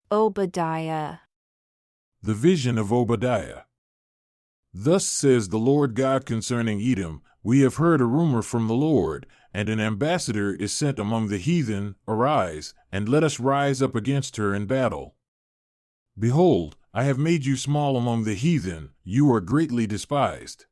Obadiah. The vision of Obadiah. Thus says the Lord God concerning Edom, we have heard a rumor from the Lord, and an ambassador is sent among the heathen. Arise, and let us rise up against her in battle. Behold, I have made you small among the heathen, you are greatly despised.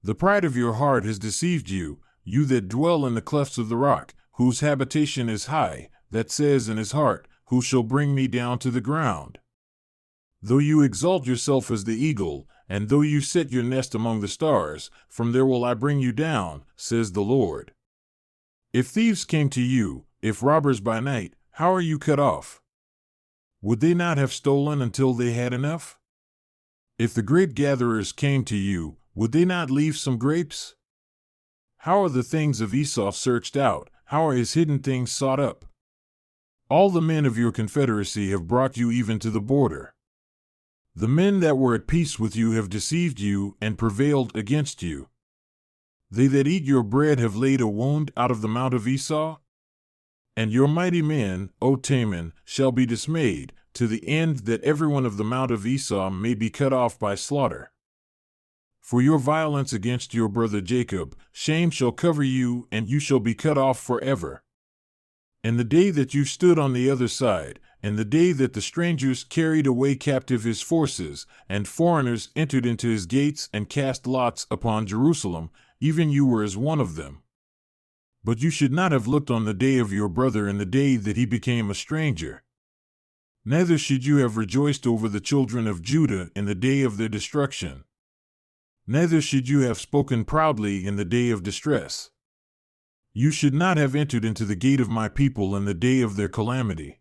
The pride of your heart has deceived you, you that dwell in the clefts of the rock, whose habitation is high, that says in his heart, who shall bring me down to the ground? Though you exalt yourself as the eagle, and though you set your nest among the stars, from there will I bring you down, says the Lord. If thieves came to you, if robbers by night, how are you cut off? Would they not have stolen until they had enough? If the grape gatherers came to you, would they not leave some grapes? How are the things of Esau searched out? How are his hidden things sought up? All the men of your confederacy have brought you even to the border. The men that were at peace with you have deceived you and prevailed against you. They that eat your bread have laid a wound out of the mount of Esau. And your mighty men, O Taman, shall be dismayed, to the end that every one of the mount of Esau may be cut off by slaughter. For your violence against your brother Jacob, shame shall cover you, and you shall be cut off forever. And the day that you stood on the other side, and the day that the strangers carried away captive his forces, and foreigners entered into his gates and cast lots upon Jerusalem, even you were as one of them. But you should not have looked on the day of your brother in the day that he became a stranger. Neither should you have rejoiced over the children of Judah in the day of their destruction. Neither should you have spoken proudly in the day of distress. You should not have entered into the gate of my people in the day of their calamity.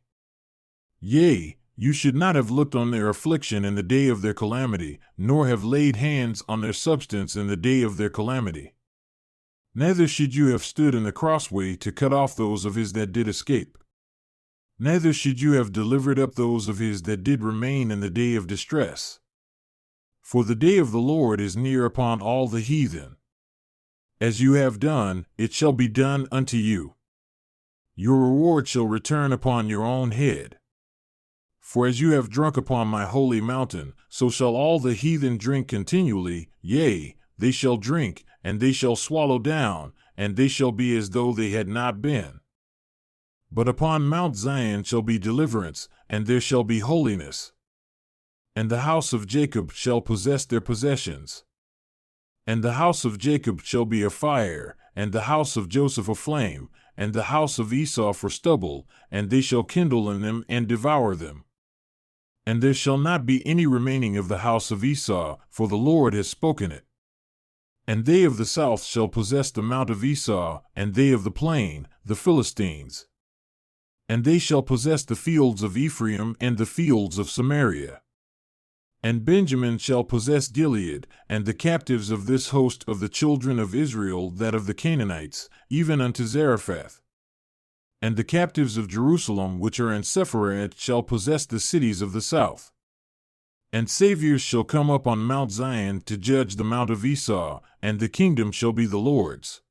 Yea, you should not have looked on their affliction in the day of their calamity, nor have laid hands on their substance in the day of their calamity. Neither should you have stood in the crossway to cut off those of his that did escape. Neither should you have delivered up those of his that did remain in the day of distress. For the day of the Lord is near upon all the heathen. As you have done, it shall be done unto you. Your reward shall return upon your own head. For as you have drunk upon my holy mountain, so shall all the heathen drink continually, yea, they shall drink, and they shall swallow down, and they shall be as though they had not been. But upon Mount Zion shall be deliverance, and there shall be holiness. And the house of Jacob shall possess their possessions. And the house of Jacob shall be a fire, and the house of Joseph a flame, and the house of Esau for stubble, and they shall kindle in them and devour them. And there shall not be any remaining of the house of Esau, for the Lord has spoken it. And they of the south shall possess the mount of Esau, and they of the plain, the Philistines. And they shall possess the fields of Ephraim and the fields of Samaria. And Benjamin shall possess Gilead, and the captives of this host of the children of Israel that of the Canaanites, even unto Zarephath. And the captives of Jerusalem which are in Sepharad shall possess the cities of the south. And saviors shall come up on Mount Zion to judge the mount of Esau, and the kingdom shall be the Lord's.